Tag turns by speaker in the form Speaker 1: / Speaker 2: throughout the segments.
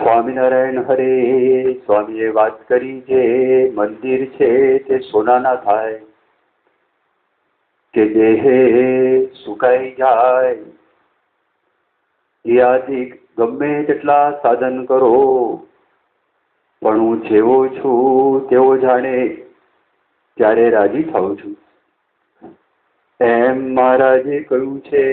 Speaker 1: સ્વામિનારાયણ હરે. સ્વામીએ વાત કરી જે મંદિર છે તે સોનાના થાય કે દેહે સુકાઈ જાય. એ આદિ ગમે તેટલા સાધન કરો પણ હું જેવો છું તેવો જાણે ત્યારે રાજી થાઉં છું એમ મહારાજે કહ્યું છે.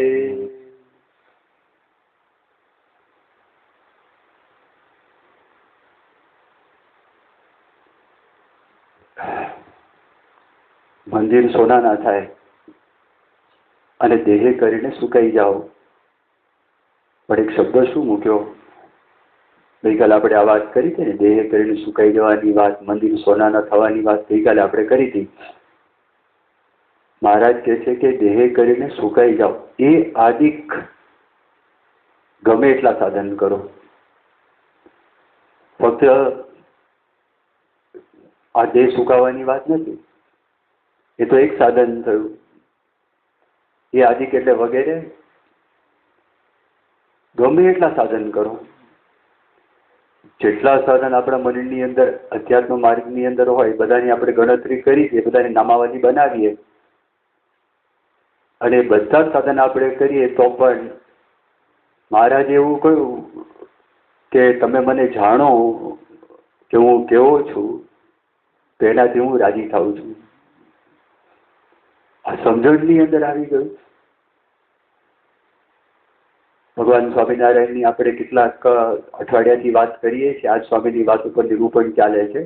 Speaker 1: મંદિર સોના ના થાય અને દેહે કરીને સુકાઈ જાઓ. પણ એક શબ્દ શું મૂક્યો? ગઈકાલે આપણે આ વાત કરી હતી ને, દેહે કરીને સુકાઈ જવાની વાત, મંદિર સોના ના થવાની વાત ગઈકાલે આપણે કરી હતી. મહારાજ કહે છે કે દેહે કરીને સુકાઈ જાઓ. એ આદિક ગમે એટલા સાધન કરો, ફક્ત આ દેહ સુકાવાની વાત નથી. એ તો એક સાધન થયું. એ આદિક એટલે વગેરે ગમે એટલા સાધન કરો. જેટલા સાધન આપણા મનની અંદર અધ્યાત્મ માર્ગની અંદર હોય બધાની આપણે ગણતરી કરી દઈએ, બધાની નામાવલી બનાવીએ અને બધા સાધન આપણે કરીએ તો પણ મહારાજે એવું કહ્યું કે તમે મને જાણો કે હું કેવો છું, તેનાથી હું રાજી થાઉં છું. આ સમજણની અંદર આવી ગયું. ભગવાન સ્વામિનારાયણની આપણે કેટલાક અઠવાડિયાથી વાત કરીએ છીએ. આજ સ્વામીની વાત ઉપર નિરૂપણ ચાલે છે,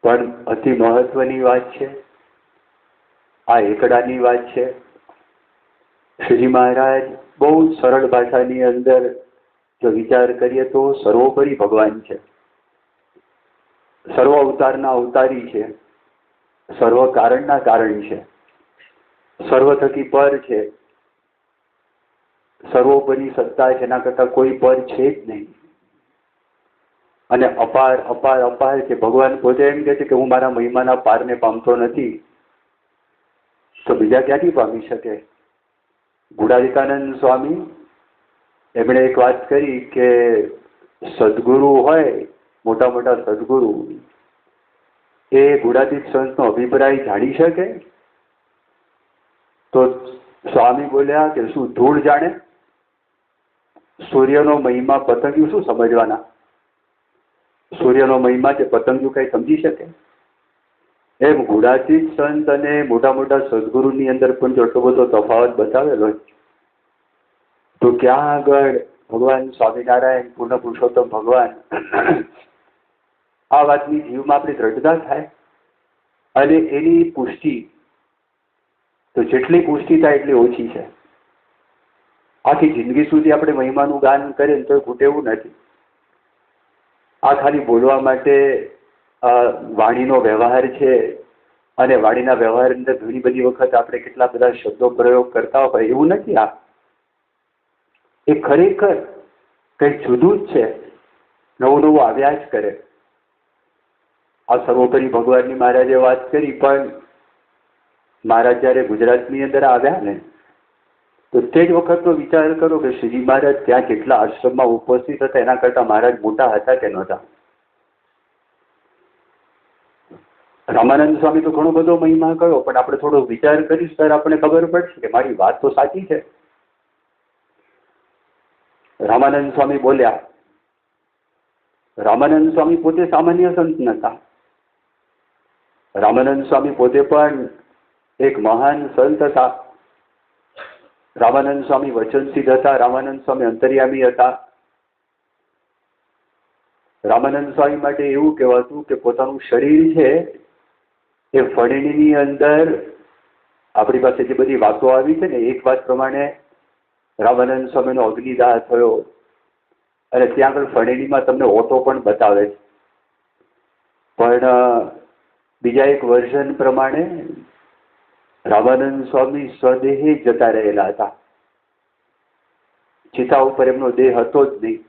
Speaker 1: પણ અતિ મહત્વની વાત છે. આ એકડાની વાત છે. શ્રીજી મહારાજ બહુ સરળ ભાષાની અંદર જો વિચાર કરીએ તો સર્વોપરી ભગવાન છે, સર્વ અવતારના અવતારી છે, સર્વ કારણના કારણ છે, સર્વ થકી પર છે, સર્વોપરી સત્તા છે. એના કરતા કોઈ પર છે જ નહીં અને અપાર અપાર અપાર છે. ભગવાન પોતે એમ કહે છે કે હું મારા મહિમાના પારને પામતો નથી, તો બીજા ક્યાંથી પામી શકે? ગુણાદિકાનંદ સ્વામી એમણે એક વાત કરી કે સદગુરુ હોય, મોટા મોટા સદગુરુ, એ ગુણાદિક સંતનો અભિપ્રાય જાણી શકે? તો સ્વામી બોલ્યા કે શું ધૂળ જાણે? સૂર્યનો મહિમા પતંગિયું શું સમજવાના? સૂર્યનો મહિમા કે પતંગિયું કઈ સમજી શકે? એમ ગુણાતીત સંત અને મોટા મોટા સદગુરુની અંદર પણ જો એટલો બધો તફાવત બતાવેલો તો ક્યાં આગળ ભગવાન સ્વામિનારાયણ પૂર્ણ પુરુષોત્તમ ભગવાન આ વાતની જીવમાં આપણી દ્રઢતા થાય અને એની પુષ્ટિ તો જેટલી પુષ્ટિ થાય એટલી ઓછી છે. આખી જિંદગી સુધી આપણે મહિમાનું ગાન કરીએ તો ખૂટે એવું નથી. આ ખાલી બોલવા માટે વાણીનો વ્યવહાર છે અને વાણીના વ્યવહાર અંદર ઘણી બધી વખત આપણે કેટલા બધા શબ્દો પ્રયોગ કરતા હોય એવું નથી. આ એ ખરેખર કંઈક જુદું જ છે, નવું નવું આવ્યા જ કરે. આ સર્વોપરી ભગવાનની મહારાજે વાત કરી, પણ મહારાજ જયારે ગુજરાતની અંદર આવ્યા ને તો તે જ વખતનો વિચાર કરો કે શ્રીજી મહારાજ ત્યાં કેટલા આશ્રમમાં ઉપસ્થિત હતા, એના કરતા મહારાજ મોટા હતા કે નહોતા? રામાનંદ સ્વામી તો ઘણો બધો મહિમા કયો, પણ આપણે થોડો વિચાર કરીશું ત્યારે આપણે ખબર પડશે કે મારી વાત તો સાચી છે. રામાનંદ સ્વામી બોલ્યા. રામાનંદ સ્વામી પોતે સામાન્ય સંત નહોતા. રામાનંદ સ્વામી પોતે પણ એક મહાન સંત હતા. રામાનંદ સ્વામી વચનસિદ્ધ હતા. રામાનંદ સ્વામી અંતર્યામી હતા. રામાનંદ સ્વામી માટે એવું કહેવાતું કે પોતાનું શરીર છે એ ફણીની અંદર, આપણી પાસે જે બધી વાતો આવી છે ને, એક વાત પ્રમાણે રામાનંદ સ્વામીનો અગ્નિદાહ થયો અને ત્યાં આગળ ફણેણીમાં તમને ઓટો પણ બતાવે છે. પણ બીજા એક વર્ઝન પ્રમાણે રામાનંદ સ્વામી સ્વદેહે જતા રહેલા હતા. ચિતા ઉપર એમનો દેહ હતો જ નહીં.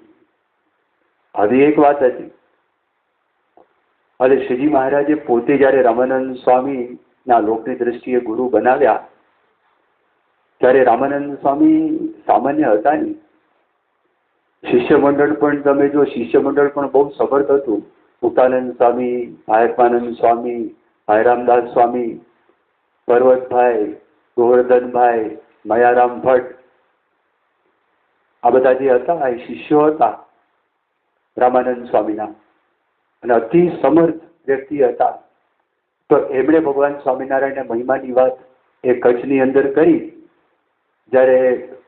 Speaker 1: આવી એક વાત હતી. અને શ્રીજી મહારાજે પોતે જયારે રામાનંદ સ્વામીના લોકની દ્રષ્ટિએ ગુરુ બનાવ્યા ત્યારે રામાનંદ સ્વામી સામાન્ય હતા નહીં. શિષ્ય મંડળ પણ તમે જો, શિષ્ય મંડળ પણ બહુ સમર્થ હતું. મુક્તાનંદ સ્વામી, આયપાનંદ સ્વામી, ભાઈરામદાસ સ્વામી, પર્વતભાઈ, ગોવર્ધનભાઈ, મયારામ ભટ્ટ, આ બધા જે હતા એ શિષ્યો હતા રામાનંદ સ્વામીના, અને અતિ સમર્થ વ્યક્તિ હતા. તો એમણે ભગવાન સ્વામિનારાયણના મહિમાની વાત એ કચ્છની અંદર કરી. જ્યારે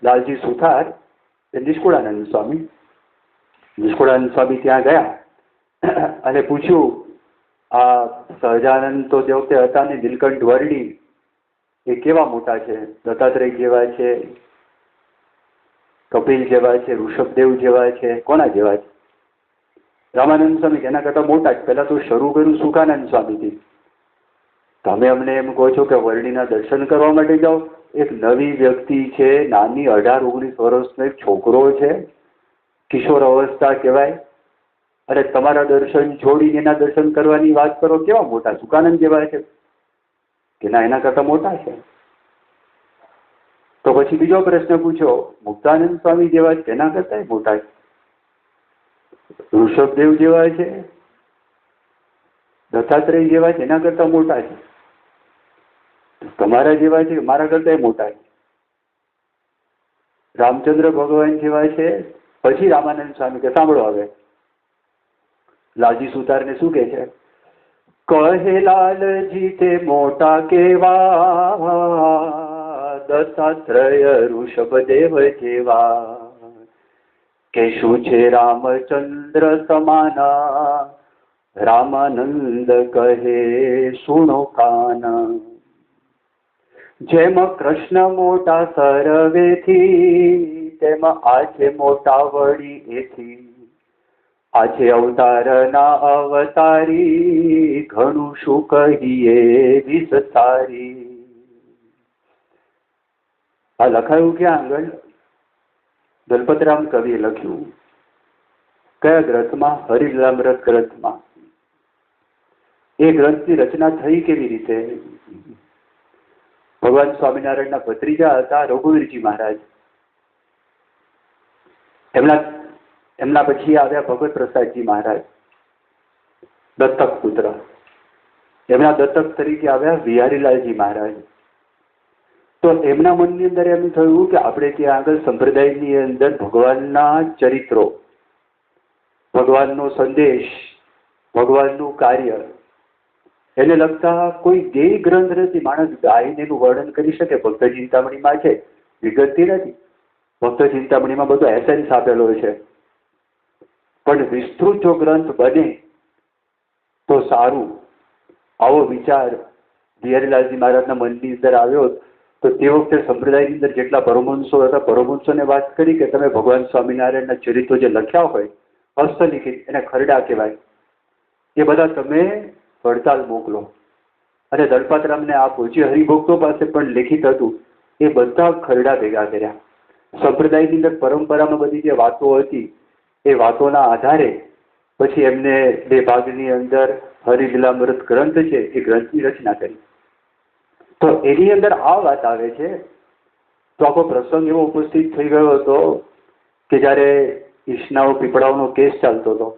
Speaker 1: લાલજી સુથાર એ નિષ્કુળાનંદ સ્વામી ત્યાં ગયા અને પૂછ્યું, આ સહજાનંદ તો જે વખતે હતા ને, નીલકંઠ વર્ણી એ કેવા મોટા છે? દત્તાત્રેય જેવા છે, કપિલ જેવા છે, ઋષભદેવ જેવા છે, કોના જેવા છે? રામાનંદ સ્વામી એના કરતા મોટા જ. પહેલા તો શરૂ કર્યું સુખાનંદ સ્વામીથી. તમે અમને એમ કહો છો કે વર્ણીના દર્શન કરવા માટે જાઓ? એક નવી વ્યક્તિ છે, નાની 18-19 વર્ષનો એક છોકરો છે, કિશોર અવસ્થા કહેવાય, અને તમારા દર્શન છોડીને એના દર્શન કરવાની વાત કરો, કેવા મોટા? સુખાનંદ જેવા છે કે ના, એના કરતા મોટા છે? તો પછી બીજો પ્રશ્ન પૂછ્યો, મુક્તાનંદ સ્વામી જેવા છે એના કરતા મોટા છે? ઋષભદેવ જેવા છે, દત્તાત્રેય જેવા છે એના કરતા મોટા છે? તમારા જેવા છે મારા કરતા મોટા છે? રામચંદ્ર ભગવાન જેવા છે? પછી રામાનંદ સ્વામી કે સાંભળો, હવે લાલજી સુતારને શું કે છે? કહે લાલજી તે મોટા કેવા, દત્તાત્રેય ઋષભદેવ જેવા, કે શું છે રામચંદ્ર સમાના, રામાનંદ કહે સુણો કાન. જેમ કૃષ્ણ મોટા સર્વેથી, તેમ આજે મોટા વળી એથી, આજે અવતારના અવતારી, ઘણું શું કહીએ વિસ્તારી. આ લખાયું ક્યાં આગળ? દલપતરામ કવિએ લખ્યું. કયા ગ્રંથમાં? હરિલીલામૃત ગ્રંથમાં. એ ગ્રંથની રચના થઈ કેવી રીતે? ભગવાન સ્વામિનારાયણના ભત્રીજા હતા રઘુવીરજી મહારાજ. એમના પછી આવ્યા ભગવત પ્રસાદજી મહારાજ, દત્તક પુત્ર. એમના દત્તક તરીકે આવ્યા વિહારીલાલજી મહારાજ. તો એમના મનની અંદર એમ થયું કે આપણે ત્યાં આગળ સંપ્રદાયની અંદર ભગવાનના ચરિત્રો, ભગવાનનો સંદેશ, ભગવાનનું કાર્ય, એને લગતા કોઈ દેહ ગ્રંથ નથી. માણસ ગાઈને એનું વર્ણન કરી શકે, ભક્ત ચિંતામણીમાં છે, વિગતથી નથી. ભક્ત ચિંતામણીમાં બધો એસેન્સ આપેલો છે. પણ વિસ્તૃત જો ગ્રંથ બને તો સારું. આવો વિચાર બિહારીલાલજી મહારાજના મનની અંદર આવ્યો. તો તે વખતે સંપ્રદાયની અંદર જેટલા પરમહંસો હતા, પરમહંસોને વાત કરી કે તમે ભગવાન સ્વામિનારાયણના ચરિત્રો જે લખ્યા હોય હસ્તલિખિત, એને ખરડા કહેવાય, એ બધા તમે વડતાલ મોકલો અને દલપતરામને આપો. જે હરિભક્તો પાસે પણ લેખિત હતું એ બધા ખરડા ભેગા કર્યા. સંપ્રદાયની અંદર પરંપરામાં બધી જે વાતો હતી એ વાતોના આધારે પછી એમને 2 ભાગની અંદર હરિલીલામૃત ગ્રંથ છે એ ગ્રંથની રચના કરી. તો એની અંદર આ વાત આવે છે. તો આખો પ્રસંગ એવો ઉપસ્થિત થઈ ગયો હતો કે જ્યારે ઈશનાવ પીપળાઓનો કેસ ચાલતો હતો.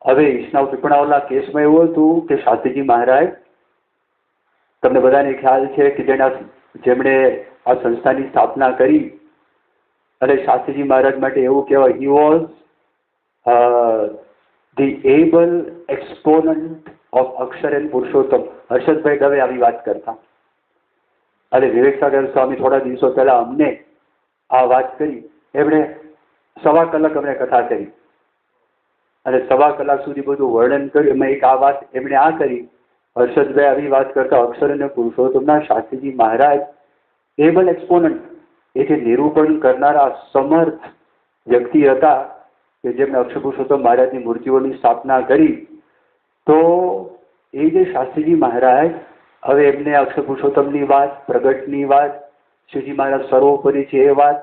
Speaker 1: હવે ઈશનાવ પીપળાઓના કેસમાં એવું હતું કે શાસ્ત્રીજી મહારાજ, તમને બધાને ખ્યાલ છે કે જેમણે આ સંસ્થાની સ્થાપના કરી, અને શાસ્ત્રીજી મહારાજ માટે એવું કહેવાય, he was the able exponent of Akshar and Purushottam. Harshadbhai Dave આવી વાત કરતા. અને વિવેકસાગર સ્વામી થોડા દિવસો પહેલા અમને આ વાત કરી. એમણે 1.25 કલાક અમને કથા કરી અને 1.25 કલાક સુધી બધું વર્ણન કર્યું. એમાં એક આ વાત એમણે આ કરી, હર્ષદભાઈ આવી વાત કરતા, અક્ષર અને પુરુષોત્તમના શાસ્ત્રીજી મહારાજ એબલ એક્સપોનન્ટ, એ જે નિરૂપણ કરનારા સમર્થ વ્યક્તિ હતા કે જેમણે અક્ષર પુરુષોત્તમ મહારાજની મૂર્તિઓની સ્થાપના કરી. તો એ જે શાસ્ત્રીજી મહારાજ હવે એમને અક્ષર પુરુષોત્તમની વાત, પ્રગટની વાત, શ્રીજી મહારાજ સર્વોપરી છે એ વાત,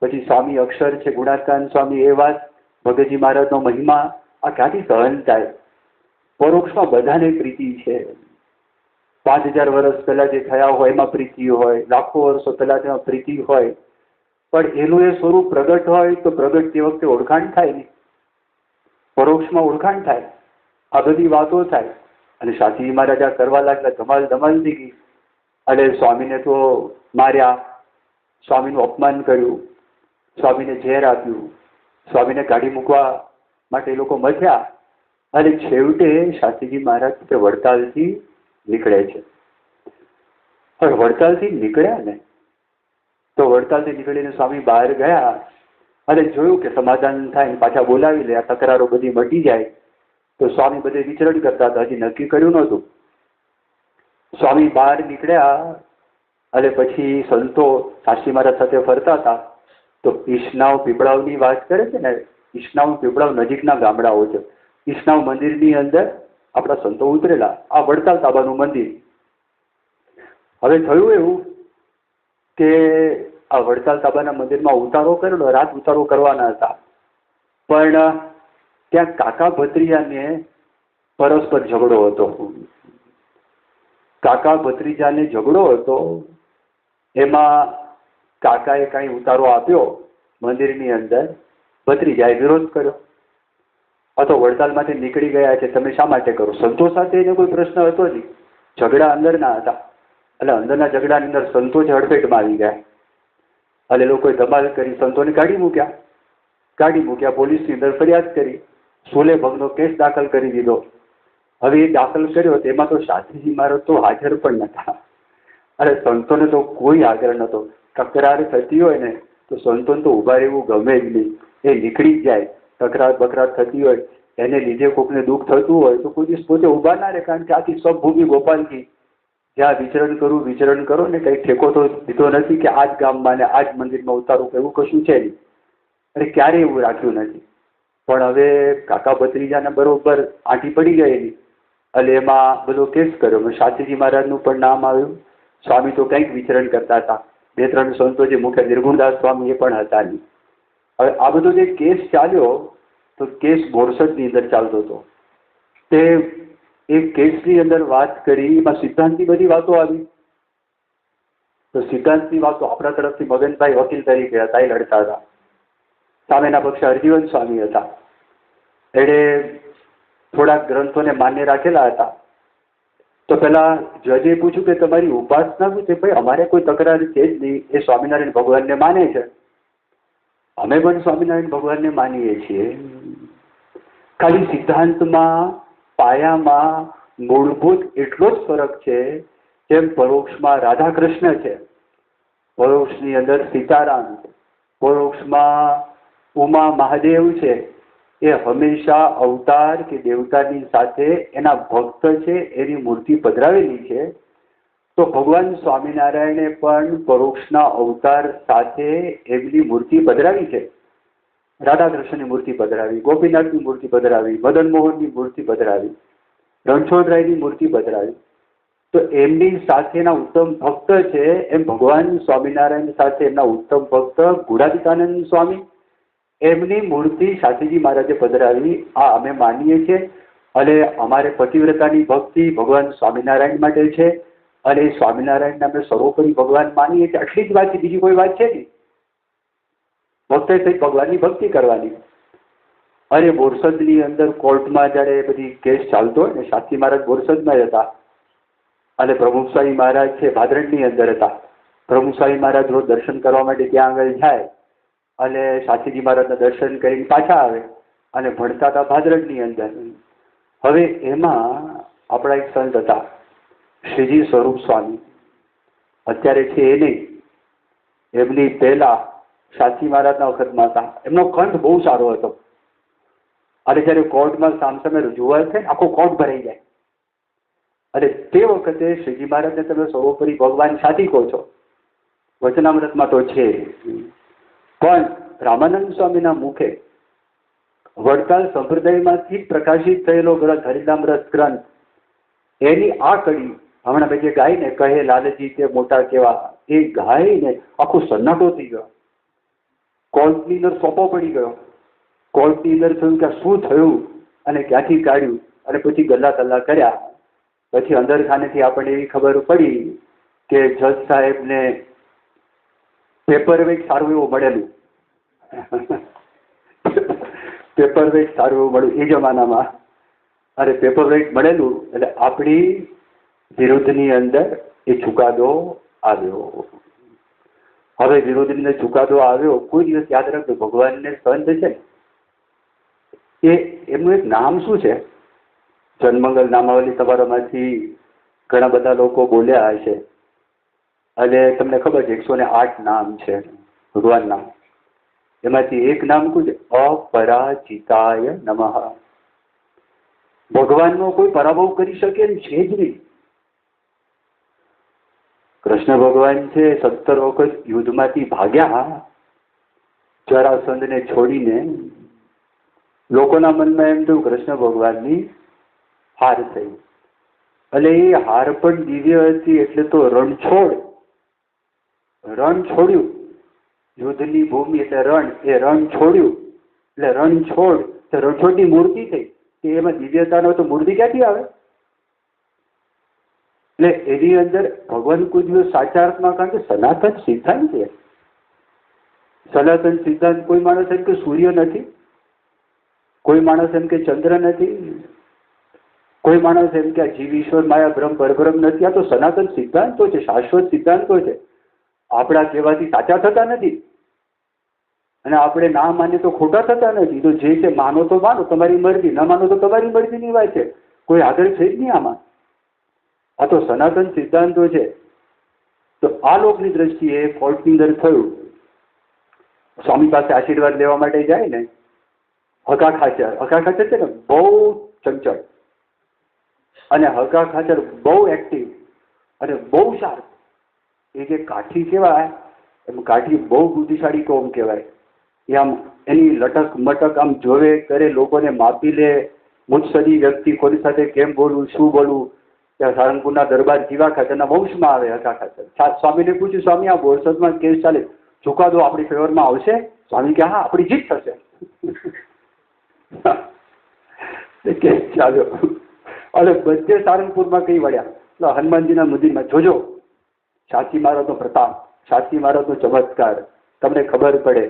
Speaker 1: પછી સ્વામી અક્ષર છે, ગુણાત્માન સ્વામી એ વાત, ભગતજી મહારાજનો મહિમા, આ ક્યાંથી સહન થાય? પરોક્ષમાં બધાને પ્રીતિ છે. 5000 વર્ષ પહેલા જે થયા હોય એમાં પ્રીતિ હોય, લાખો વર્ષો પહેલા તેમાં પ્રીતિ હોય. પણ એનું એ સ્વરૂપ પ્રગટ હોય તો પ્રગટ તે વખતે ઓળખાણ થાય નહીં, પરોક્ષમાં ઓળખાણ થાય, આ બધી વાતો થાય. અને શાસ્ત્રીજી મહારાજ આ કરવા લાગ્યા, ધમાલ ધમાલ થઈ ગઈ. અને સ્વામીને તો માર્યા, સ્વામીનું અપમાન કર્યું, સ્વામીને ઝેર આપ્યું, સ્વામીને કાઢી મૂકવા માટે એ લોકો મથ્યા. અને છેવટે શાસ્ત્રીજી મહારાજ વડતાલથી નીકળે છે. હવે વડતાલથી નીકળ્યા ને તો વડતાલથી નીકળીને સ્વામી બહાર ગયા અને જોયું કે સમાધાન થાય, પાછા બોલાવી લે, આ તકરારો બધી મટી જાય. તો સ્વામી બધે વિચરણ કરતા હતા, હજી નક્કી કર્યું નહોતું. સ્વામી બહાર નીકળ્યા અને પછી સંતો શાસ્ત્રી મહારાજ સાથે ફરતા હતા. તો ઈશનાવ પીપળાવની વાત કરે છે ને, ઈશનાવ પીપળાવ નજીકના ગામડાઓ છે. ઈશનાવ મંદિરની અંદર આપણા સંતો ઉતરેલા, આ વડતાલ તાબાનું મંદિર. હવે થયું એવું કે આ વડતાલ તાબાના મંદિરમાં ઉતારો કરેલો, રાત ઉતારો કરવાના હતા. પણ ત્યાં કાકા ભત્રીજાને પરસ્પર ઝઘડો હતો. કાકા ભત્રીજાને ઝઘડો હતો. એમાં કાકાએ કાંઈ ઉતારો આપ્યો મંદિરની અંદર, ભત્રીજાએ વિરોધ કર્યો. આ તો વડતાલમાંથી નીકળી ગયા છે, તમે શા માટે કરો? સંતો સાથે એને કોઈ પ્રશ્ન હતો નહીં, ઝઘડા અંદરના હતા. એટલે અંદરના ઝઘડાની અંદર સંતો જ હડફેટમાં આવી ગયા. એટલે લોકોએ ધમાલ કરી, સંતોને કાઢી મૂક્યા, પોલીસની અંદર ફરિયાદ કરી, સોલે ભગનો કેસ દાખલ કરી દીધો. હવે એ દાખલ કર્યો તેમાં તો શાસ્ત્રીજી મહારાજ તો હાજર પણ નહોતા. અરે સંતોને તો કોઈ આગ્રહ નહોતો. તકરાર થતી હોય ને તો સંતોને તો ઉભા રહેવું ગમે જ નહીં, એ નીકળી જ જાય. તકરાર બકરાર થતી હોય, એને લીધે કોઈને દુઃખ થતું હોય તો કોઈ દિવસ પોતે ઉભા ના રહે. કારણ કે આખી સબભૂમિ ગોપાલજી, જ્યાં વિચરણ કરો ને, કંઈ ઠેકો તો દીધો નથી કે આ જ ગામમાં ને આ જ મંદિરમાં ઉતારું, એવું કશું છે નહીં. અને ક્યારેય એવું રાખ્યું નથી. પણ હવે કાકા ભત્રીજાને બરોબર આંટી પડી ગયેલી, એટલે એમાં બધો કેસ કર્યો. શાસ્ત્રીજી મહારાજનું પણ નામ આવ્યું. સ્વામી તો કંઈક વિચરણ કરતા હતા. 2-3 સંતો જે મુખ્ય નિર્ગુણદાસ સ્વામી એ પણ હતા નહીં. હવે આ બધો જે કેસ ચાલ્યો તો કેસ બોરસદની અંદર ચાલતો હતો. તે એ કેસની અંદર વાત કરી, એમાં સિદ્ધાંતની બધી વાતો આવી. તો સિદ્ધાંતની વાતો આપણા તરફથી મગનભાઈ વકીલ તરીકે હતા, એ લડતા હતા. સામેના પક્ષે હરજીવન સ્વામી હતા. એણે થોડાક ગ્રંથોને માન્ય રાખેલા હતા. તો પેલા જજે પૂછ્યું કે તમારી ઉપાસના શું છે? ભાઈ અમારે કોઈ તકરાર છે જ નહીં, એ સ્વામિનારાયણ ભગવાનને માને છે, અમે પણ સ્વામિનારાયણ ભગવાનને માનીએ છીએ. ખાલી સિદ્ધાંતમાં, પાયામાં મૂળભૂત એટલો જ ફરક છે જેમ પરોક્ષમાં રાધા કૃષ્ણ છે, પરોક્ષની અંદર સીતારામ છે, પરોક્ષમાં ઉમા મહાદેવ છે. એ હંમેશા અવતાર કે દેવતાની સાથે એના ભક્ત છે, એની મૂર્તિ પધરાવેલી છે. તો ભગવાન સ્વામિનારાયણે પણ પરોક્ષના અવતાર સાથે એમની મૂર્તિ પધરાવી છે. રાધા કૃષ્ણની મૂર્તિ પધરાવી, ગોપીનાથની મૂર્તિ પધરાવી, મદન મોહનની મૂર્તિ પધરાવી, રણછોડરાયની મૂર્તિ પધરાવી. તો એમની સાથેના ઉત્તમ ભક્ત છે, એમ ભગવાન સ્વામિનારાયણ સાથે એમના ઉત્તમ ભક્ત ગુણાતીતાનંદ સ્વામી, એમની મૂર્તિ શાસ્ત્રીજી મહારાજે પધરાવી. આ અમે માનીએ છીએ. અને અમારે પતિવ્રતાની ભક્તિ ભગવાન સ્વામિનારાયણ માટે છે, અને સ્વામિનારાયણને અમે સર્વોપરી ભગવાન માનીએ છીએ. આટલી જ વાત છે, બીજી કોઈ વાત છે નહીં. ભક્તે સહિત ભગવાનની ભક્તિ કરવાની. અને બોરસદની અંદર કોર્ટમાં જયારે બધી કેસ ચાલતો હોય ને, શાસ્ત્રી મહારાજ બોરસદમાં જ હતા અને પ્રમુખસ્વામી મહારાજ છે ભાદરણની અંદર હતા. પ્રમુખસ્વામી મહારાજ રોજ દર્શન કરવા માટે ત્યાં આગળ જાય અને શાસ્ત્રીજી મહારાજના દર્શન કરીને પાછા આવે અને ભણતા હતા ભાદરણની અંદર. હવે એમાં આપણા એક સંત હતા શ્રીજી સ્વરૂપ સ્વામી, અત્યારે છે એ નહીં, એમની પહેલા શાસ્ત્રી મહારાજના વખતમાં હતા. એમનો કંઠ બહુ સારો હતો. અને જયારે કોર્ટમાં સામસામે રજૂઆત થાય, આખો કોર્ટ ભરાઈ જાય. અને તે વખતે શ્રીજી મહારાજને તમે સર્વોપરી ભગવાન સાથી કહો છો, વચનામૃતમાં તો છે. પણ રામાનંદ સ્વામીના મુખે વડતાલ સંપ્રદાયમાંથી પ્રકાશિત થયેલો ગ્રંથ હરિનામરસ ગ્રંથ, એની આ કડી હમણાં ભાઈ જે ગાઈને કહે લાલજી તે મોટા કેવા, એ ગાઈને આખો સન્નાટો થઈ ગયો. કોર્ટની અંદર સોંપો પડી ગયો. કોર્ટની અંદર થયું કે શું થયું અને ક્યાંથી કાઢ્યું, અને પછી ગલ્લા તલ્લા કર્યા. પછી અંદર ખાનેથી આપણને એવી ખબર પડી કે જજ સાહેબને પેપર વેઇટ સારું એવું મળેલું, પેપર વેઇટ સારું એવું મળ્યું એ જમાનામાં. અરે પેપર વેઇટ મળેલું એટલે આપણી વિરુદ્ધની અંદર એ ચુકાદો આવ્યો. હવે વિરોધની અંદર ચુકાદો આવ્યો. કોઈ દિવસ યાદ રાખજો, ભગવાનને સંત છે એ એમનું એક નામ શું છે? જન્મંગલ નામાવલી તમારામાંથી ઘણા બધા લોકો બોલ્યા હશે અને તમને ખબર છે 108 નામ છે ભગવાનના. એમાંથી એક નામ શું છે? અપરાજિતાય નમઃ. ભગવાનનો કોઈ પરાભવ કરી શકે એમ છે જ નહીં. કૃષ્ણ ભગવાન છે 17 વખત યુદ્ધમાંથી ભાગ્યા જરાસંધને છોડીને. લોકોના મનમાં એમ થયું કૃષ્ણ ભગવાનની હાર થઈ. એટલે એ હાર પણ દિવ્ય હતી એટલે તો રણ છોડ્યું. યુદ્ધની ભૂમિ એટલે રણ, એ રણ છોડ્યું એટલે રણ છોડ તો રણછોડની મૂર્તિ થઈ. એમાં દિવ્યતા ન તો મૂર્તિ ક્યાંથી આવે? એટલે એની અંદર ભગવાન કોઈ દિવસ સાચા અર્થમાં, કારણ કે સનાતન સિદ્ધાંત છે. સનાતન સિદ્ધાંત કોઈ માણસ એમ કે સૂર્ય નથી, કોઈ માણસ એમ કે ચંદ્ર નથી, કોઈ માણસ એમ કે જીવ ઈશ્વર માયા બ્રહ્મ પરબ્રહ્મ નથી. આ તો સનાતન સિદ્ધાંતો છે, શાશ્વત સિદ્ધાંતો છે. આપણા કહેવાથી સાચા થતા નથી અને આપણે ના માનીએ તો ખોટા થતા નથી. તો જે છે માનો તો માનો, તમારી મરજી, ન માનો તો તમારી મરજીની વાત છે. કોઈ આગળ છે જ નહીં આમાં. આ તો સનાતન સિદ્ધાંતો છે. તો આ લોકની દ્રષ્ટિએ ફોર્ટની અંદર થયું. સ્વામી પાસે આશીર્વાદ લેવા માટે જાય ને, હકા ખાચર છે ને બહુ ચંચળ અને હકા ખાચર બહુ એક્ટિવ અને બહુ શાર્પ. એ જે કાઠી કહેવાય એમ કાઠી બહુ બુદ્ધિશાળી કોમ કહેવાય. એ આમ એની લટક મટક આમ જોવે કરે, લોકોને માપી લે. મુત્સદી વ્યક્તિ કોની સાથે કેમ બોલવું, શું બોલવું. ત્યાં સારંગપુરના દરબાર જીવા ખાચરના વંશમાં આવે હકા ખાચર. સ્વામીને પૂછ્યું, સ્વામી આ બોરસદમાં કેસ ચાલે, ચુકાદો આપણી ફેવરમાં આવશે? સ્વામી કે હા, આપણી જીત થશે. કેસ ચાલ્યો અને બધે સારંગપુરમાં કઈ વળ્યા હનુમાનજીના મંદિરમાં, જોજો સાચી મહારાજનો પ્રતાપ, સાચી મહારાજનો ચમત્કાર, તમને ખબર પડે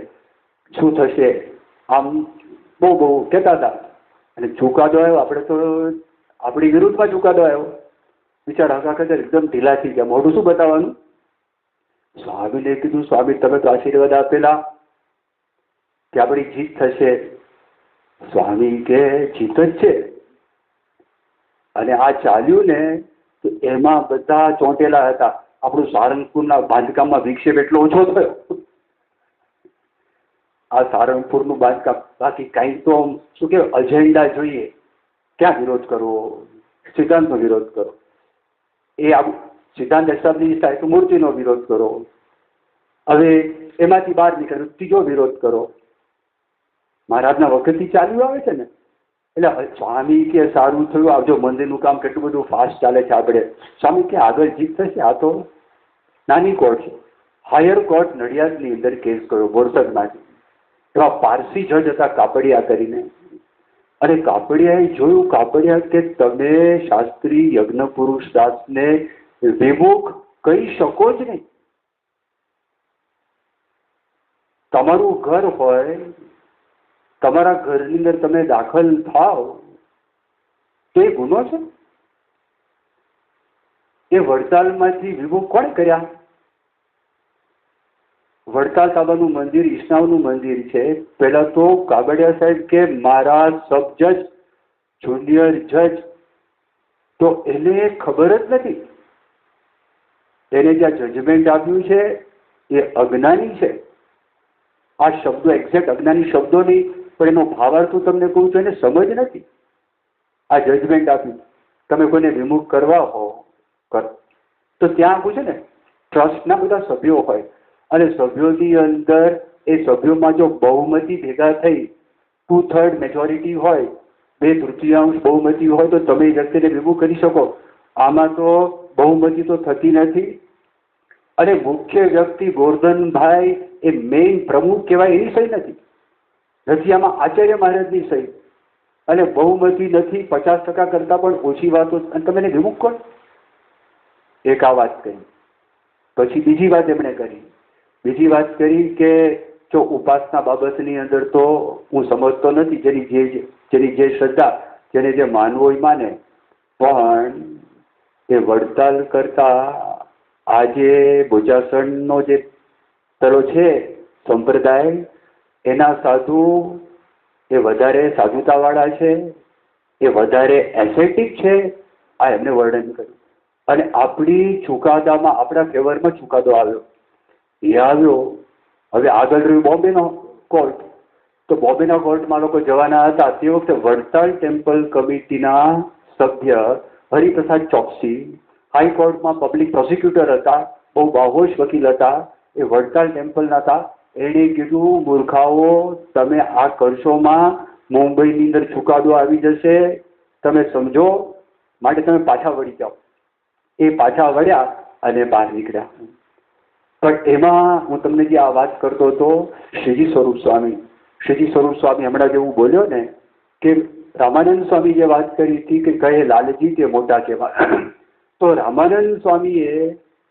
Speaker 1: શું થશે. આમ બહુ કહેતા હતા અને ચુકાદો આવ્યો. આપણે તો આપણી વિરુદ્ધમાં ચુકાદો આવ્યો. વિચાર હકા ખાચર એકદમ ઢીલા થઈ ગયા. મોઢું શું બતાવવાનું? સ્વામીને કીધું, સ્વામી તમે તો આશીર્વાદ આપેલા કે આપણી જીત થશે. સ્વામી કે જીત જ છે અને આ ચાલ્યું ને તો એમાં બધા ચોંટેલા હતા. આપણું સારંગપુરના બાંધકામમાં વિક્ષેપ એટલો ઓછો થયો. આ સારંગપુરનું બાંધકામ, બાકી કાંઈ તો શું કહેવાય અજેન્ડા જોઈએ. ક્યાં વિરોધ કરવો? સિદ્ધાંતનો વિરોધ કરો. એ આવું સિદ્ધાંત એસ્ટાબ્લિશ થાય તો મૂર્તિનો વિરોધ કરો. હવે એમાંથી બહાર નીકળે ત્રીજો વિરોધ કરો. મહારાજના વખતથી ચાલ્યું આવે છે ને. એટલે સ્વામી કે સારું થયું, આવજો, મંદિરનું કામ કેટલું બધું ફાસ્ટ ચાલે છે. આપણે સ્વામી કે આગળ જીત થશે. આ તો નાની કોર્ટ છે. હાયર કોર્ટ નડિયાદની અંદર કેસ કર્યો બોરસદમાંથી. એમાં પારસી જજ હતા કાપડિયા કરીને. અને કાપડિયાએ જોયું, કાપડિયા કે તમે શાસ્ત્રી યજ્ઞ પુરુષ દાસને વિમુખ કહી શકો જ નહીં. તમારું ઘર હોય, તમારા ઘરની અંદર તમે દાખલ થાવ તો એ ગુનો છે. એ વડતાલમાંથી વિમુખ કોણે કર્યા? વડતાલ સાબાનું મંદિર ઈષ્ણાવનું મંદિર છે. પહેલા તો કાગડિયા સાહેબ કે મારા સબ જજ, જુનિયર જજ, તો એને ખબર જ નથી. એને જ્યાં જજમેન્ટ આપ્યું છે એ અજ્ઞાની છે. આ શબ્દો એક્ઝેક્ટ અજ્ઞાની શબ્દો નહીં, પણ એનો ભાવાર્થ હું તમને કહું છું, એને સમજ નથી. આ જજમેન્ટ આપ્યું, તમે કોઈને વિમુખ કરવા હો તો ત્યાં પૂછે ને ટ્રસ્ટના બધા સભ્યો હોય અને સભ્યોની અંદર એ સભ્યોમાં જો બહુમતી ભેગા થઈ 2/3 મેજોરિટી હોય, 2/3 બહુમતી હોય તો તમે એ વ્યક્તિને વિમુખ કરી શકો. આમાં તો બહુમતી તો થતી નથી અને મુખ્ય વ્યક્તિ ગોરધનભાઈ એ મેઇન પ્રમુખ કહેવાય એની સહી નથી. આમાં આચાર્ય મહારાજની સહી અને બહુમતી નથી. 50% કરતાં પણ ઓછી વાતો અને તમે એને વિમુખ કરો. એક આ વાત કરી. પછી બીજી વાત એમણે કરી બીજી વાત કરી કે જો ઉપાસના બાબતની અંદર તો હું સમજતો નથી, જેની જે શ્રદ્ધા, જેને જે માનવો એ માને, પણ એ વડતાલ કરતા આજે ભુજાસણનો જે તરો છે સંપ્રદાય, એના સાધુ એ વધારે સાધુતાવાળા છે, એ વધારે એસેટિક છે, આ એમને વર્ણન કર્યું. અને આપણી ચુકાદામાં, આપણા ફેવરમાં ચુકાદો આવ્યો. એ આવ્યો. હવે આગળ રહ્યું બોમ્બેનો કોર્ટ. તો બોમ્બેના કોર્ટમાં લોકો જવાના હતા. તે વખતે વડતાલ ટેમ્પલ કમિટીના સભ્ય હરિપ્રસાદ ચોકસી હાઈકોર્ટમાં પબ્લિક પ્રોસિક્યુટર હતા, બહુ બાહોશ વકીલ હતા, એ વડતાલ ટેમ્પલના હતા. એણે કીધું, મૂર્ખાઓ, તમે આ કરશોમાં મુંબઈની અંદર ચુકાદો આવી જશે, તમે સમજો, માટે તમે પાછા વળી જાઓ. એ પાછા વળ્યા અને બહાર નીકળ્યા. પણ એમાં હું તમને જે આ વાત કરતો હતો, શ્રીજી સ્વરૂપ સ્વામી હમણાં જેવું બોલ્યો ને કે રામાનંદ સ્વામી જે વાત કરી હતી કે કહે લાલજી તે મોટા કહેવાય, તો રામાનંદ સ્વામીએ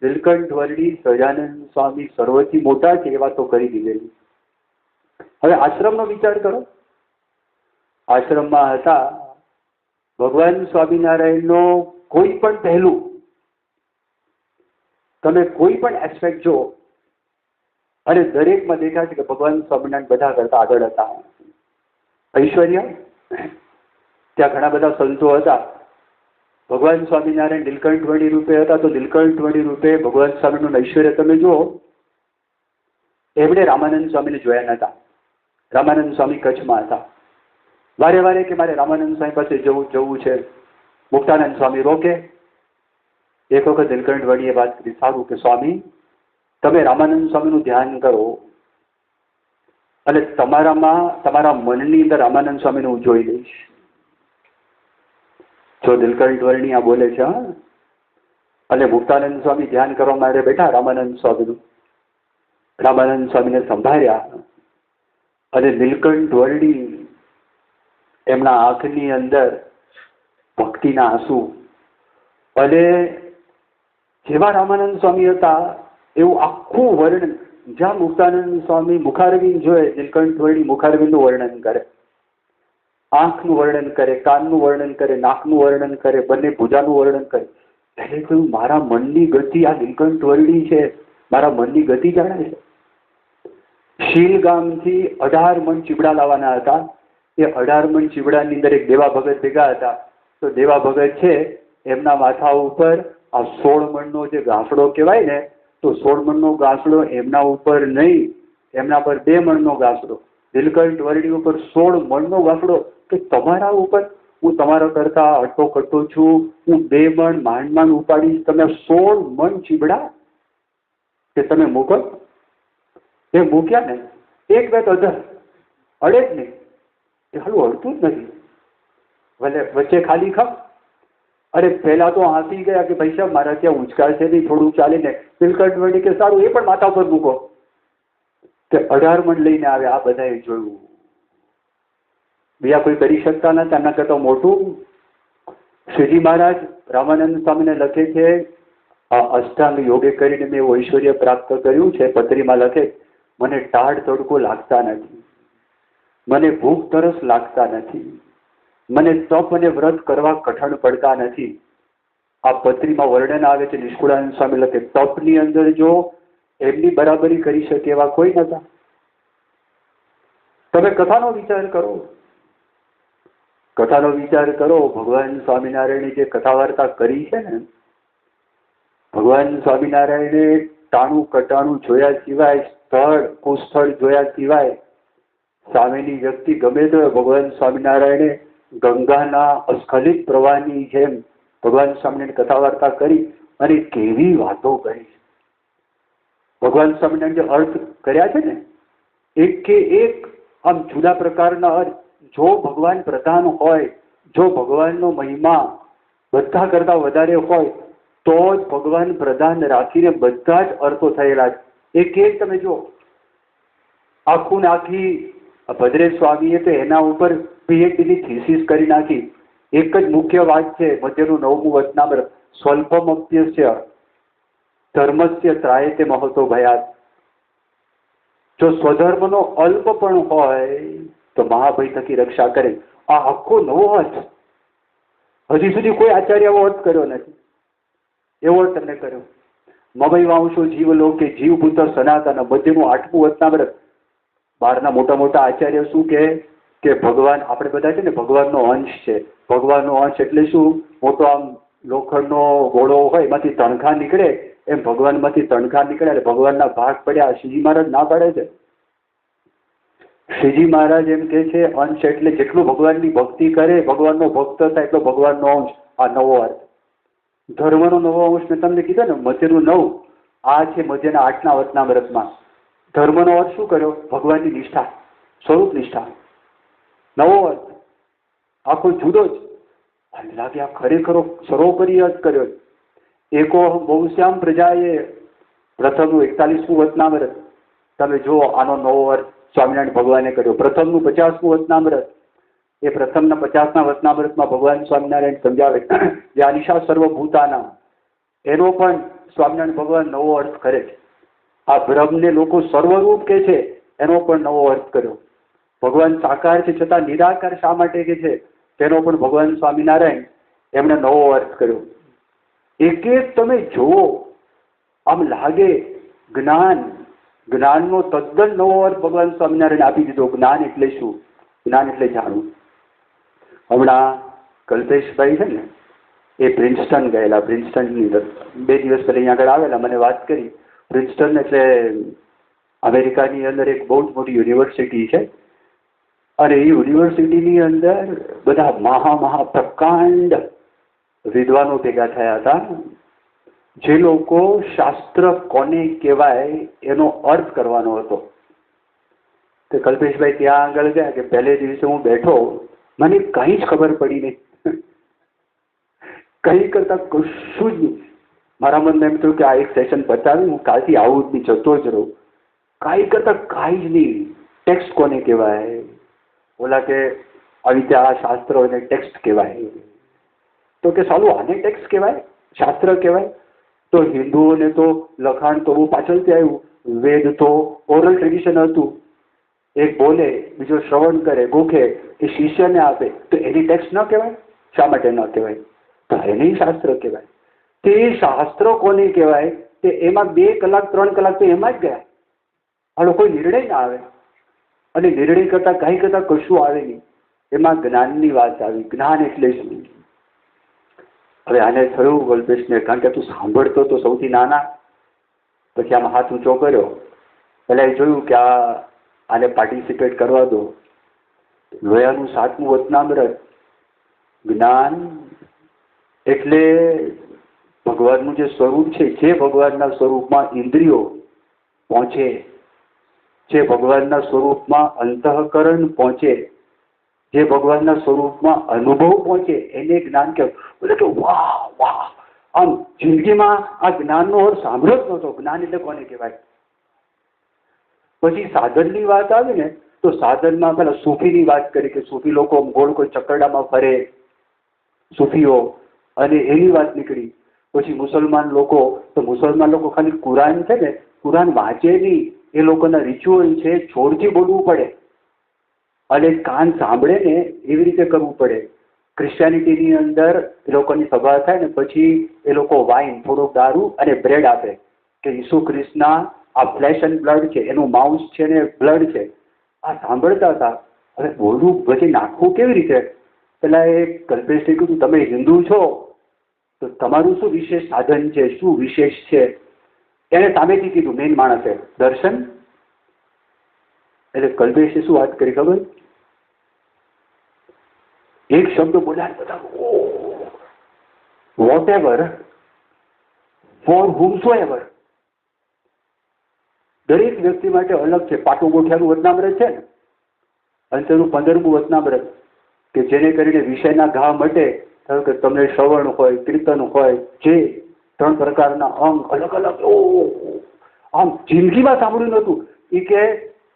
Speaker 1: નીલકંઠ વર્ણી, સહજાનંદ સ્વામી સર્વથી મોટા છે એ વાત તો કરી દીધેલી. હવે આશ્રમનો વિચાર કરો. આશ્રમમાં હતા ભગવાન સ્વામિનારાયણનો કોઈ પણ પહેલું, તમે કોઈ પણ એસ્પેક્ટ જો, અને દરેકમાં દેખાય છે કે ભગવાન સ્વામિનારાયણ બધા કરતા આગળ હતા. ઐશ્વર્ય, ત્યાં ઘણા બધા સંતો હતા. ભગવાન સ્વામિનારાયણ નીલકંઠ વર્ણી રૂપે હતા, તો નીલકંઠ વર્ણી રૂપે ભગવાન સ્વામીનું ઐશ્વર્ય તમે જુઓ. એમણે રામાનંદ સ્વામીને જોયા નતા. રામાનંદ સ્વામી કચ્છમાં હતા. વારે વારે કે મારે રામાનંદ સ્વામી પાસે જવું છે. મુક્તાનંદ સ્વામી રોકે. એક વખત નીલકંઠ વર્ણીએ વાત કરી, સારું કે સ્વામી તમે રામાનંદ સ્વામીનું ધ્યાન કરો અને તમારા મનની અંદર રામાનંદ સ્વામીને હું જોઈ લઈશ. જો નીલકંઠ વર્ણી આ બોલે છે, અને મુક્તાનંદ સ્વામી ધ્યાન કરવા માટે બેઠા રામાનંદ સ્વામીનું. રામાનંદ સ્વામીને સંભાળ્યા અને નીલકંઠ વર્ણી એમના આંખની અંદર ભક્તિના આંસુ, અને જેવા રામાનંદ સ્વામી હતા એવું આખું વર્ણન. જ્યાં મુક્તાનંદ સ્વામી મુખારવિંદ જોયે, નીલકંઠ વર્ણી મુખારવિંદનું વર્ણન કરે, આંખનું વર્ણન કરે, કાનનું વર્ણન કરે, નાકનું વર્ણન કરે, બંને ભુજાનું વર્ણન કરે. એટલે કહ્યું, મારા મનની ગતિ આ નીલકંઠ વર્ણી છે, મારા મનની ગતિ જાણે છે. શીલ ગામથી 18 મણ ચીબડા લાવવાના હતા. એ 18 મણ ચીબડાની અંદર એક દેવા ભગત ભેગા હતા. તો દેવા ભગત છે એમના માથા ઉપર આ 16 મણનો જે ગાંસડો કહેવાય ને, તો 16 મણનો ગાંસડો એમના ઉપર નહીં, એમના પર 2 મણનો ગાંસડો. નીલકંઠ વર્ણી ઉપર 16 મણનો ગાંસડો, કે તમારા ઉપર હું તમારા કરતા અટો કટો છું, હું 2 મણ માંડ ઉપાડીશ, તમે 16 મણ ચીબડા કે તમે મૂકો. એ મૂક્યા ને, એક બે તો અડે જ નહીં, એ હાલું અડતું જ નથી. ભલે વચ્ચે ખાલી ખપ. અરે પહેલા તો હાંસી ગયા કે ભાઈ સાહેબ મારા ત્યાં ઉંચકા છે નહીં, થોડું ચાલીને. નીલકંઠ વર્ણી કે સારું, એ પણ માથા પર મૂકો. કે 18 મણ લઈને આવે. આ બધાએ જોયું, બીજા કોઈ કરી શકતા નથી. આના કરતા મોટું શ્રીજી મહારાજ રામાનંદ સ્વામીને લખે છે, આ અષ્ટાંગ યોગે કરીને મેં એવું ઐશ્વર્ય પ્રાપ્ત કર્યું છે. પત્રીમાં લખે, મને ટાઢ તડકો લાગતા નથી, મને ભૂખ તરસ લાગતા નથી, મને તપ અને વ્રત કરવા કઠણ પડતા નથી. આ પત્રીમાં વર્ણન આવે છે. નિષ્કુળાનંદ સ્વામી લખે, તપની અંદર જો એમની બરાબરી કરી શકે એવા કોઈ નતા. તમે કથાનો વિચાર કરો, કથાનો વિચાર કરો. ભગવાન સ્વામિનારાયણે જે કથા વાર્તા કરી છે ને, ભગવાન સ્વામિનારાયણે ટાણું કટાણું જોયા સિવાય, સ્થળ જોયા સિવાય સામેની વ્યક્તિ ગમે તો ભગવાન સ્વામિનારાયણે ગંગાના અસ્ખલિત પ્રવાહની જેમ ભગવાન સ્વામિનારાયણ કથા વાર્તા કરી અને કેવી વાતો કરી. ભગવાન સ્વામિનારાયણ જે અર્થ કર્યા છે ને, એક કે એક આમ જુદા પ્રકારના અર્થ. જો ભગવાન પ્રધાન હોય, જો ભગવાનનો મહિમા બધા કરતા વધારે હોય, તો જ ભગવાન પ્રધાન રાખીને બધા જ અર્થો થયેલા છે. એક એક તમે જો આખું ને આખી ભદ્રેશ સ્વામીએ તો એના ઉપર પીએચડીની થીસીસ કરી નાખી. એક જ મુખ્ય વાત છે, મધ્યનું 9મું વચનામૃત, સ્વલ્પમપ્યસ્ય ધર્મસ્ય ત્રાયતે મહતો ભયાત. જો સ્વધર્મનો અલ્પ પણ હોય તો મહાભય થકી રક્ષા કરે. આ આખો નવો અર્થ હજી સુધી કોઈ આચાર્ય એવો અર્થ કર્યો નથી. એવો અર્થ તમને કર્યો. મમય વાંશો જીવ લોકે જીવ પુત્ર સનાતન મધ્યનું 8મું વચનામૃત. બહારના મોટા મોટા આચાર્ય શું કે ભગવાન, આપણે બધા છે ને ભગવાનનો અંશ છે. ભગવાનનો અંશ એટલે શું? મોટો આમ લોખંડનો ઘોડો હોય એમાંથી તણખા નીકળે એમ ભગવાનમાંથી તણખા નીકળે એટલે ભગવાનના ભાગ પડ્યા. શ્રીજી મહારાજ ના પાડે છે. શ્રીજી મહારાજ એમ કે છે અંશ એટલે જેટલું ભગવાનની ભક્તિ કરે, ભગવાનનો ભક્ત થાય એટલો ભગવાનનો અંશ. આ નવો અર્થ. ધર્મનો નવો અંશ મેં તમને કીધો ને, મધ્યનું 9, આ છે મધ્યના 8ના વચનામૃતમાં. ધર્મનો અર્થ શું કર્યો? ભગવાનની નિષ્ઠા, સ્વરૂપ નિષ્ઠા. નવો અર્થ આખો જુદો જ. અને લાગે આ ખરેખર સર્વોપરી અર્થ કર્યો. એકો બહુશ્યામ પ્રજાએ પ્રથમનું 41મું વચનામૃત. તમે જુઓ આનો નવો અર્થ સ્વામિનારાયણ ભગવાને કર્યો. પ્રથમનું 50મું વચનામૃત. એ પ્રથમના 50ના વચનામૃતમાં ભગવાન સ્વામિનારાયણ સમજાવે જે અનિશા સર્વભૂતાના, એનો પણ સ્વામિનારાયણ ભગવાન નવો અર્થ કરે છે. આ બ્રહ્મને લોકો સર્વરૂપ કે છે એનો પણ નવો અર્થ કર્યો. ભગવાન સાકાર છે છતાં નિરાકાર શા માટે કે છે તેનો પણ ભગવાન સ્વામિનારાયણ એમણે નવો અર્થ કર્યો. એક એક તમે જુઓ આમ લાગે જ્ઞાનનો તદ્દન નવો અર્થ ભગવાન સ્વામિનારાયણ આપી દીધો. જ્ઞાન એટલે શું? જ્ઞાન એટલે જાણવું. હમણાં કલ્પેશભાઈ છે ને એ પ્રિન્સ્ટન ગયેલા. પ્રિન્સ્ટનની અંદર 2 દિવસ પહેલા અહીંયા આગળ આવેલા, મને વાત કરી. પ્રિન્સ્ટન એટલે અમેરિકાની અંદર એક બહુ જ મોટી યુનિવર્સિટી છે. અને એ યુનિવર્સિટીની અંદર બધા પ્રકાંડ વિદ્વાનો ભેગા થયા હતા, જે લોકો શાસ્ત્ર કોને કહેવાય એનો અર્થ કરવાનો હતો. તો કલ્પેશભાઈ ત્યાં આગળ ગયા કે પહેલે દિવસે હું બેઠો, મને કંઈ જ ખબર પડી નહીં. કંઈ કરતા કશું જ નહીં. મારા મનમાં એમ થયું કે આ એક સેશન પતાવી હું કાલથી આવું જ નહીં, જતો જ રહું. કાંઈ કરતા કાંઈ જ નહીં. ટેક્સ્ટ કોને કહેવાય? ઓલા કે આવી રીતે આ શાસ્ત્ર એને ટેક્સ્ટ કહેવાય. તો કે સાલું આને ટેક્સ્ટ કહેવાય, શાસ્ત્ર કહેવાય? તો હિન્દુઓને તો લખાણ તો બહુ પાછળથી આવ્યું. વેદ તો ઓરલ ટ્રેડિશન હતું. એક બોલે, બીજો શ્રવણ કરે, ગોખે, એ શિષ્યને આપે. તો એની ટેક્સ્ટ ન કહેવાય? શા માટે ન કહેવાય? તો એને શાસ્ત્ર કહેવાય. તે શાસ્ત્ર કોને કહેવાય? તે એમાં 2 કલાક 3 કલાક તો એમાં જ ગયા. આનો કોઈ નિર્ણય ના આવે. અને નિર્ણય કરતા કાંઈ કરતા કશું આવે નહીં. એમાં જ્ઞાનની વાત આવી. જ્ઞાન એટલે શું? હવે આને થયું કલ્પેશને, કારણ કે તું સાંભળતો તો સૌથી નાના. પછી આમાં હાથ ઊંચો કર્યો. પહેલાં એ જોયું કે આને પાર્ટિસિપેટ કરવા દો. લોયાનું 7મું વચનામૃત. જ્ઞાન એટલે ભગવાનનું જે સ્વરૂપ છે, જે ભગવાનના સ્વરૂપમાં ઇન્દ્રિયો પહોંચે, જે ભગવાનના સ્વરૂપમાં અંતઃકરણ પહોંચે, જે ભગવાનના સ્વરૂપમાં અનુભવ પહોંચે, એને જ્ઞાન કહેવાય. બોલે કે વાહ વાહ, આમ જિંદગીમાં આ જ્ઞાનનો અર્થ સાંભળ્યો જ નહોતો. જ્ઞાન એટલે કોને કહેવાય? પછી સાધનની વાત આવી ને, તો સાધનમાં પેલા સૂફીની વાત કરી કે સૂફી લોકો ગોળ કોઈ ચક્કરડામાં ફરે, સૂફીઓ, અને એની વાત નીકળી. પછી મુસલમાન લોકો, તો મુસલમાન લોકો ખાલી કુરાન છે ને, કુરાન વાંચે નહીં. એ લોકોના રિચ્યુઅલ છે જોરથી બોલવું પડે અને કાન સાંભળે ને એવી રીતે કરવું પડે. ક્રિશ્ચિયાનિટીની અંદર એ લોકોની સભા થાય ને પછી એ લોકો વાઇન, થોડોક દારૂ અને બ્રેડ આપે કે ઈસુ ખ્રિસ્તના આ ફ્લેશ એન્ડ બ્લડ છે, એનું માઉસ છે ને બ્લડ છે. આ સાંભળતા હતા. હવે બોલવું પછી નાખવું કેવી રીતે? પેલા એ કલ્પેશે કીધું તમે હિન્દુ છો તો તમારું શું વિશેષ સાધન છે, શું વિશેષ છે? એને સામેથી કીધું મેઇન માણસે, દર્શન. એટલે કલ્પેશે શું વાત કરી ખબર? એક શબ્દ બોલ્યા બધા વોટ એવર, ફોર હુમસોએવર. દરેક વ્યક્તિ માટે અલગ છે. પાટું ગોઠિયાનું વચનામૃત છે ને, અંતરનું 15મું વચનામૃત, કે જેને કરીને વિષયના ઘા મટે. ધારો કે તમને શ્રવણ હોય, કીર્તન હોય, જે 3 પ્રકારના અંગ અલગ અલગ. આમ જિંદગીમાં સાંભળ્યું નહોતું. એ કે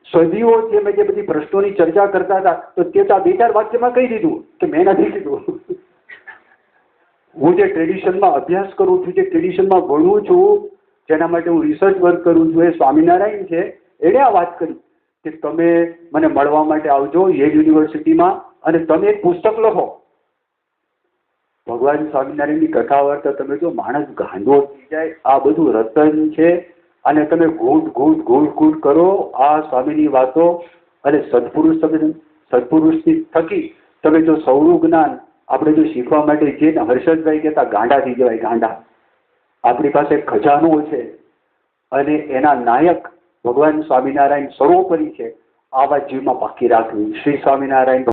Speaker 1: સદીઓ જે મેં જે બધી પ્રશ્નોની ચર્ચા કરતા હતા તો તે તો આ 2-4 વાક્યમાં કહી દીધું કે મેં નથી કીધું. હું જે ટ્રેડિશનમાં અભ્યાસ કરું છું, જે ટ્રેડિશનમાં ભણું છું, જેના માટે હું રિસર્ચ વર્ક કરું છું, એ સ્વામિનારાયણ છે. એણે આ વાત કરી કે તમે મને મળવા માટે આવજો યેલ યુનિવર્સિટીમાં અને તમે એક પુસ્તક લખો. ભગવાન સ્વામિનારાયણની કથા વાર્તા તમે જો માણસ ગાંડો થઈ જાય. આ બધું રતન છે અને તમે ઘૂંટ કરો આ સ્વામીની વાતો અને સત્પુરુષની થકી તમે જો સૌનું જ્ઞાન આપણે જો શીખવા માટે જઈએ ને, હર્ષદભાઈ કહેતા ગાંડા થઈ જવાય, ગાંડા. આપણી પાસે ખજાનો છે અને એના નાયક ભગવાન સ્વામિનારાયણ સર્વોપરી છે. આ વાત જીવમાં પાકી રાખવી. શ્રી સ્વામિનારાયણ.